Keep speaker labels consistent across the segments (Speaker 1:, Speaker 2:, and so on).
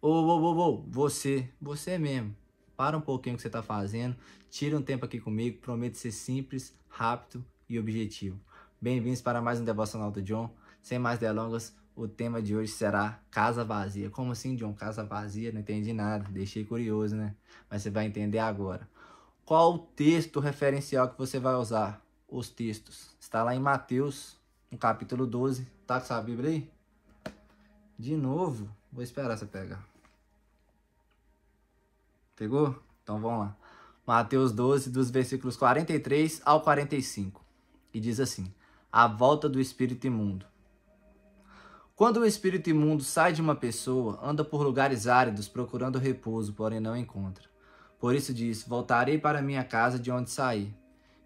Speaker 1: Você mesmo. Para um pouquinho o que você está fazendo, tira um tempo aqui comigo, prometo ser simples, rápido e objetivo. Bem-vindos para mais um Devocional do John. Sem mais delongas, o tema de hoje será casa vazia. Como assim, John? Casa vazia? Não entendi nada, deixei curioso, né? Mas você vai entender agora. Qual o texto referencial que você vai usar? Os textos. Está lá em Mateus, no capítulo 12. Tá com sua Bíblia aí? De novo, vou esperar você pegar. Pegou? Então vamos lá. Mateus 12, dos versículos 43 ao 45. E diz assim: a volta do espírito imundo. Quando o espírito imundo sai de uma pessoa, anda por lugares áridos procurando repouso, porém não encontra. Por isso diz: voltarei para minha casa de onde saí.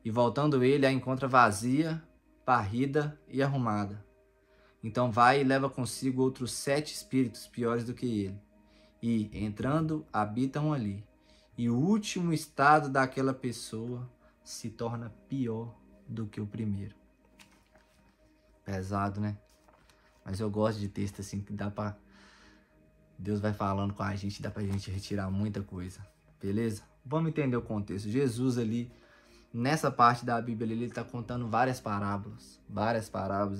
Speaker 1: E voltando ele, a encontra vazia, varrida e arrumada. Então vai e leva consigo outros 7 espíritos piores do que ele. E, entrando, habitam ali. E o último estado daquela pessoa se torna pior do que o primeiro. Pesado, né? Mas eu gosto de texto assim que dá pra... Deus vai falando com a gente, dá pra gente retirar muita coisa. Beleza? Vamos entender o contexto. Jesus ali, nessa parte da Bíblia, ele está contando várias parábolas.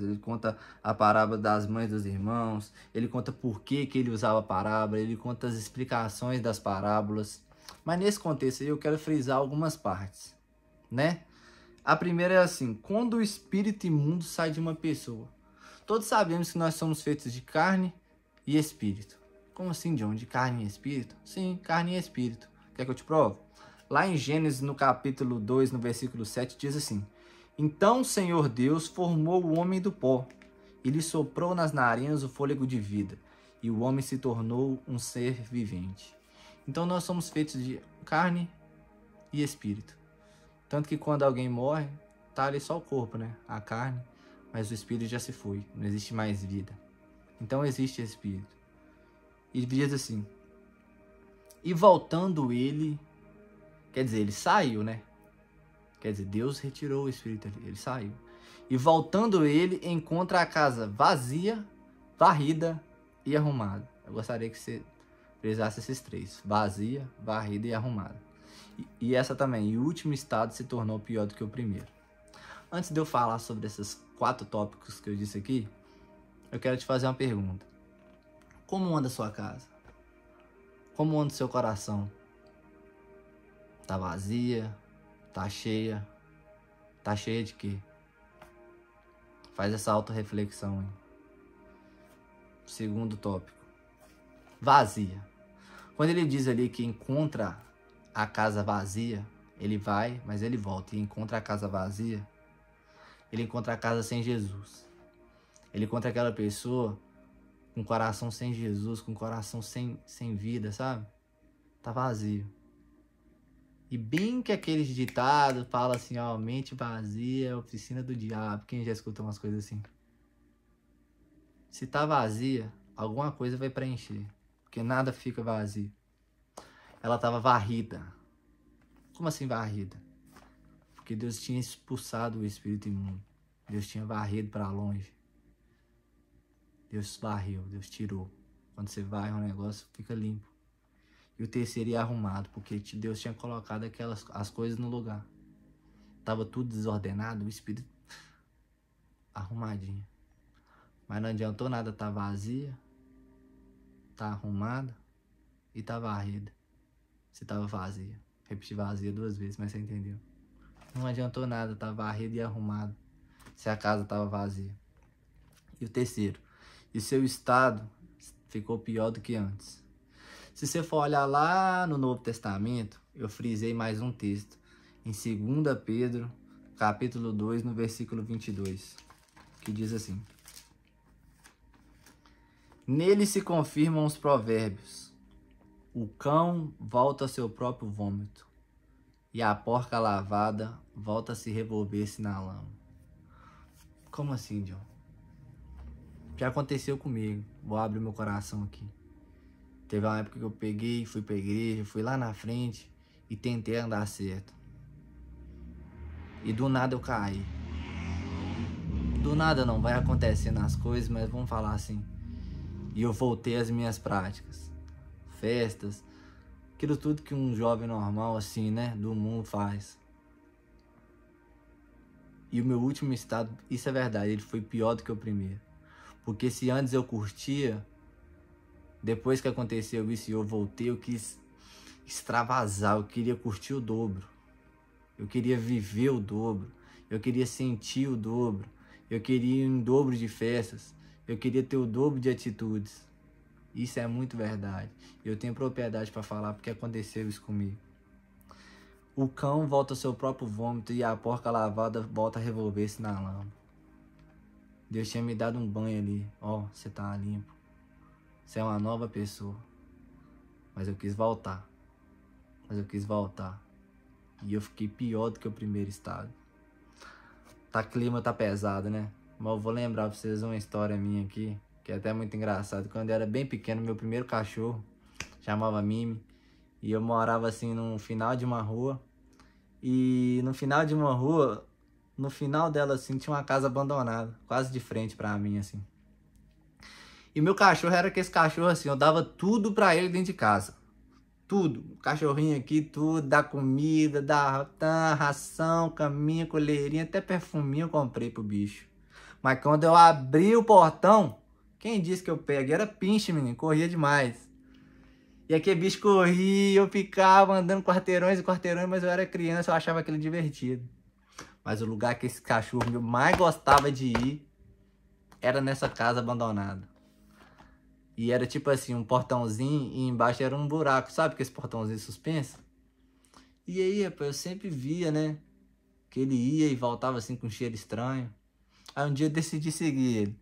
Speaker 1: Ele conta a parábola das mães dos irmãos. Ele conta por que ele usava a parábola. Ele conta as explicações das parábolas. Mas nesse contexto aí eu quero frisar algumas partes, né? A primeira é assim: quando o espírito imundo sai de uma pessoa. Todos sabemos que nós somos feitos de carne e espírito. Como assim, John? De carne e espírito? Sim, carne e espírito. Quer que eu te provo? Lá em Gênesis, no capítulo 2, no versículo 7, diz assim: então o Senhor Deus formou o homem do pó, e lhe soprou nas narinas o fôlego de vida, e o homem se tornou um ser vivente. Então nós somos feitos de carne e espírito. Tanto que quando alguém morre, tá ali só o corpo, né? A carne, mas o espírito já se foi, não existe mais vida. Então existe espírito. E diz assim: e voltando ele... Quer dizer, ele saiu, né? Quer dizer, Deus retirou o espírito ali, ele saiu. E voltando ele, encontra a casa vazia, varrida e arrumada. Eu gostaria que você frisasse esses 3. Vazia, varrida e arrumada. E essa também. E o último estado se tornou pior do que o primeiro. Antes de eu falar sobre esses 4 tópicos que eu disse aqui, eu quero te fazer uma pergunta. Como anda a sua casa? Como anda o seu coração? Tá vazia? Tá cheia? Tá cheia de quê? Faz essa autorreflexão, hein? Segundo tópico. Vazia. Quando ele diz ali que encontra a casa vazia, ele vai, mas ele volta e encontra a casa vazia. Ele encontra a casa sem Jesus. Ele encontra aquela pessoa com coração sem Jesus, com coração sem vida, sabe? Tá vazio. E bem que aqueles ditados falam assim, ó, mente vazia é a oficina do diabo. Quem já escutou umas coisas assim? Se tá vazia, alguma coisa vai preencher. Porque nada fica vazio. Ela estava varrida. Como assim varrida? Porque Deus tinha expulsado o espírito imundo. Deus tinha varrido para longe. Deus varreu, Deus tirou. Quando você varre um negócio, fica limpo. E o terceiro ia arrumado, porque Deus tinha colocado as coisas no lugar. Tava tudo desordenado, o espírito arrumadinho. Mas não adiantou nada, tá vazia, tá arrumada e tá varrida. Se tava vazia. Repeti vazia 2 vezes, mas você entendeu. Não adiantou nada, tá varrida e arrumada, se a casa tava vazia. E o terceiro, e seu estado ficou pior do que antes. Se você for olhar lá no Novo Testamento, eu frisei mais um texto, em 2 Pedro, capítulo 2, no versículo 22, que diz assim: nele se confirmam os provérbios, o cão volta ao seu próprio vômito, e a porca lavada volta a se revolver-se na lama. Como assim, John? Já aconteceu comigo, vou abrir meu coração aqui. Teve uma época que eu peguei, fui pra igreja, fui lá na frente e tentei andar certo. E do nada eu caí. Do nada não, vai acontecendo as coisas, mas vamos falar assim. E eu voltei às minhas práticas. festas, aquilo tudo que um jovem normal, assim, né, do mundo faz. E o meu último estado, isso é verdade, ele foi pior do que o primeiro. Porque se antes eu curtia, depois que aconteceu isso e eu voltei, eu quis extravasar, eu queria curtir o dobro. Eu queria viver o dobro. Eu queria sentir o dobro. Eu queria um dobro de festas. Eu queria ter o dobro de atitudes. Isso é muito verdade. Eu tenho propriedade para falar porque aconteceu isso comigo. O cão volta ao seu próprio vômito e a porca lavada volta a revolver-se na lama. Deus tinha me dado um banho ali. Ó, você tá limpo. Você é uma nova pessoa. Mas eu quis voltar. E eu fiquei pior do que o primeiro estado. Tá, clima tá pesado, né? Mas eu vou lembrar pra vocês uma história minha aqui, que é até muito engraçado. Quando eu era bem pequeno, meu primeiro cachorro chamava Mimi. E eu morava assim no final de uma rua. E no final de uma rua, no final dela assim, tinha uma casa abandonada, quase de frente pra mim assim. E meu cachorro era aquele cachorro assim, eu dava tudo pra ele dentro de casa. Tudo, cachorrinho aqui, tudo, da comida, da ração, caminho, colherinha, até perfuminho eu comprei pro bicho. Mas quando eu abri o portão, quem disse que eu peguei? Era pinche, menino, corria demais. E aquele bicho corria, eu ficava andando quarteirões e quarteirões, mas eu era criança, eu achava aquilo divertido. Mas o lugar que esse cachorro meu mais gostava de ir era nessa casa abandonada. E era tipo assim, um portãozinho e embaixo era um buraco, sabe que esse portãozinho suspenso? E aí, rapaz, eu sempre via, né, que ele ia e voltava assim com um cheiro estranho. Aí um dia eu decidi seguir ele.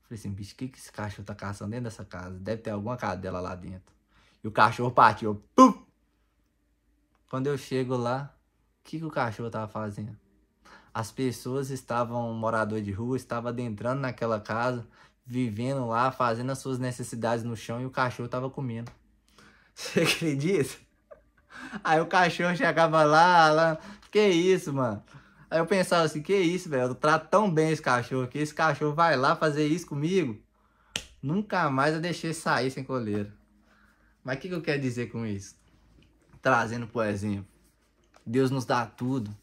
Speaker 1: Falei assim, bicho, o que esse cachorro tá caçando dentro dessa casa? Deve ter alguma cadela lá dentro. E o cachorro partiu, pum! Quando eu chego lá, o que o cachorro tava fazendo? As pessoas estavam, morador de rua, estavam adentrando naquela casa, vivendo lá, fazendo as suas necessidades no chão e o cachorro tava comendo. Você acredita? Aí o cachorro chegava lá, que isso, mano? Aí eu pensava assim, que isso, velho? Eu trato tão bem esse cachorro aqui, esse cachorro vai lá fazer isso comigo? Nunca mais eu deixei sair sem coleira. Mas o que eu quero dizer com isso? Trazendo por exemplo, Deus nos dá tudo.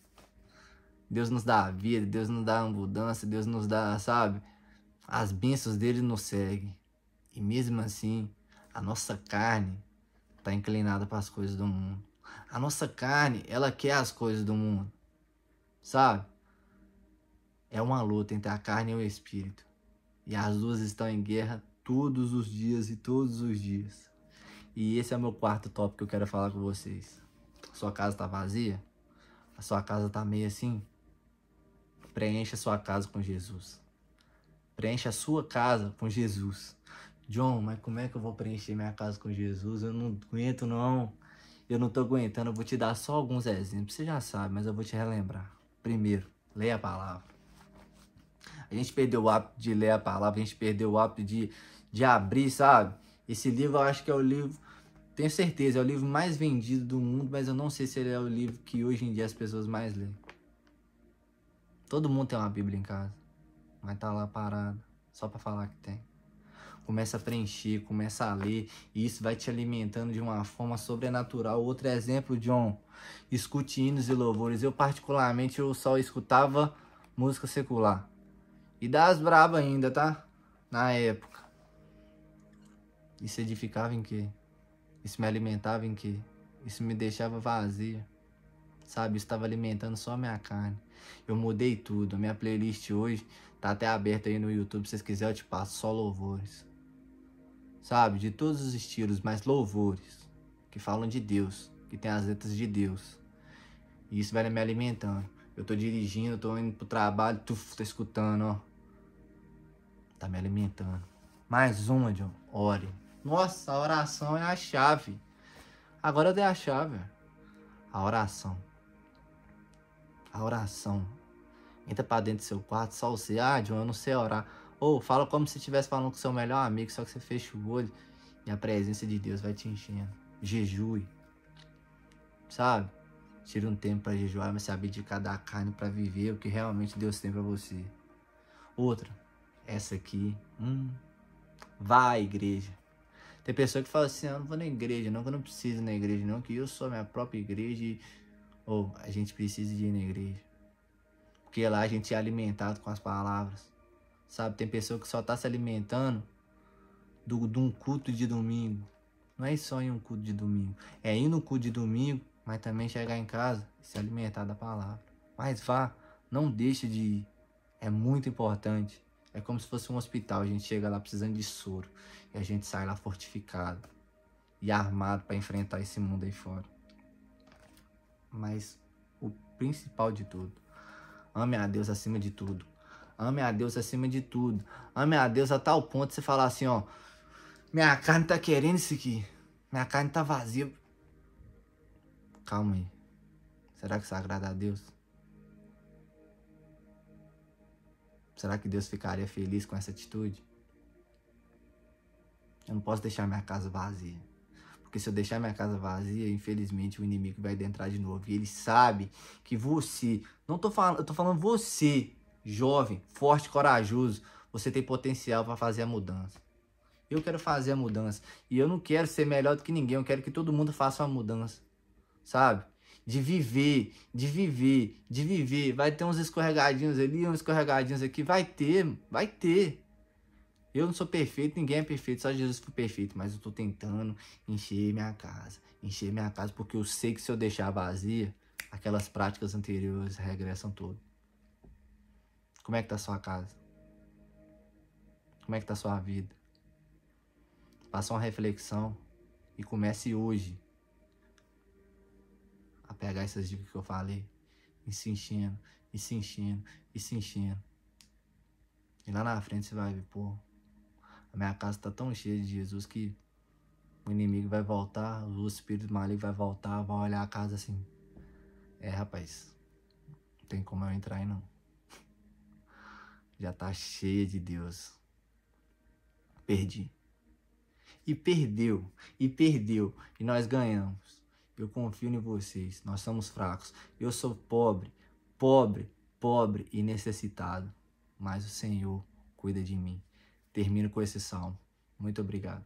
Speaker 1: Deus nos dá a vida, Deus nos dá a abundância, Deus nos dá, sabe? As bênçãos dele nos seguem. E mesmo assim, a nossa carne está inclinada para as coisas do mundo. A nossa carne, ela quer as coisas do mundo. Sabe? É uma luta entre a carne e o espírito. E as duas estão em guerra todos os dias e todos os dias. E esse é o meu quarto tópico que eu quero falar com vocês. Sua casa está vazia? A sua casa está meio assim? Preencha a sua casa com Jesus. Preencha a sua casa com Jesus. John, mas como é que eu vou preencher minha casa com Jesus? Eu não aguento, não. Eu não tô aguentando. Eu vou te dar só alguns exemplos. Você já sabe, mas eu vou te relembrar. Primeiro, leia a palavra. A gente perdeu o hábito de ler a palavra. A gente perdeu o hábito de abrir, sabe? Esse livro eu acho que é o livro... Tenho certeza, é o livro mais vendido do mundo. Mas eu não sei se ele é o livro que hoje em dia as pessoas mais leem. Todo mundo tem uma Bíblia em casa. Mas tá lá parada. Só pra falar que tem. Começa a preencher, começa a ler. E isso vai te alimentando de uma forma sobrenatural. Outro exemplo, John. Escute hinos e louvores. Eu particularmente, eu só escutava música secular. E das braba ainda, tá? Na época. Isso edificava em quê? Isso me alimentava em quê? Isso me deixava vazio. Sabe? Isso estava alimentando só a minha carne. Eu mudei tudo. A minha playlist hoje tá até aberta aí no YouTube. Se vocês quiserem, eu te passo só louvores. Sabe? De todos os estilos, mas louvores. Que falam de Deus. Que tem as letras de Deus. E isso vai me alimentando. Eu tô dirigindo, tô indo pro trabalho, tô escutando, ó. Tá me alimentando. Mais uma, John. Ore. Nossa, a oração é a chave. Agora eu dei a chave. A oração. A oração. Entra pra dentro do seu quarto, só você. Ah, John, eu não sei orar. Ou fala como se estivesse falando com seu melhor amigo, só que você fecha o olho e a presença de Deus vai te enchendo. Jejue. Sabe? Tira um tempo pra jejuar, mas se abdicar da carne pra viver o que realmente Deus tem pra você. Outra. Essa aqui. Vá à igreja. Tem pessoa que fala assim, eu não vou na igreja, não, que eu não preciso ir na igreja, não, que eu sou a minha própria igreja e... Ou a gente precisa de ir na igreja. Porque lá a gente é alimentado com as palavras. Sabe, tem pessoa que só tá se alimentando de um culto de domingo. Não é só em um culto de domingo. É ir no culto de domingo, mas também chegar em casa e se alimentar da palavra. Mas vá, não deixe de ir. É muito importante. É como se fosse um hospital. A gente chega lá precisando de soro. E a gente sai lá fortificado e armado para enfrentar esse mundo aí fora. Mas o principal de tudo, ame a Deus acima de tudo. Ame a Deus acima de tudo. Ame a Deus a tal ponto de você falar assim, ó, minha carne tá querendo isso aqui. Minha carne tá vazia. Calma aí. Será que isso agrada a Deus? Será que Deus ficaria feliz com essa atitude? Eu não posso deixar minha casa vazia. Porque se eu deixar minha casa vazia, infelizmente o inimigo vai adentrar de novo. E ele sabe que você, não tô falando, eu tô falando você, jovem, forte, corajoso, você tem potencial para fazer a mudança. Eu quero fazer a mudança. E eu não quero ser melhor do que ninguém. Eu quero que todo mundo faça uma mudança. Sabe? De viver, de viver, de viver. Vai ter uns escorregadinhos ali, uns escorregadinhos aqui. Vai ter, vai ter. Eu não sou perfeito, ninguém é perfeito, só Jesus foi perfeito. Mas eu tô tentando encher minha casa. Encher minha casa, porque eu sei que se eu deixar vazia, aquelas práticas anteriores regressam todas. Como é que tá a sua casa? Como é que tá a sua vida? Faça uma reflexão e comece hoje a pegar essas dicas que eu falei e se enchendo, e se enchendo, e se enchendo. E lá na frente você vai ver, pô, a minha casa tá tão cheia de Jesus que o inimigo vai voltar, o espírito maligno vai voltar, vai olhar a casa assim. É, rapaz, não tem como eu entrar aí não. Já tá cheia de Deus. Perdi. E perdeu, e perdeu, e nós ganhamos. Eu confio em vocês, nós somos fracos. Eu sou pobre, pobre, pobre e necessitado. Mas o Senhor cuida de mim. Termino com esse salmo. Muito obrigado.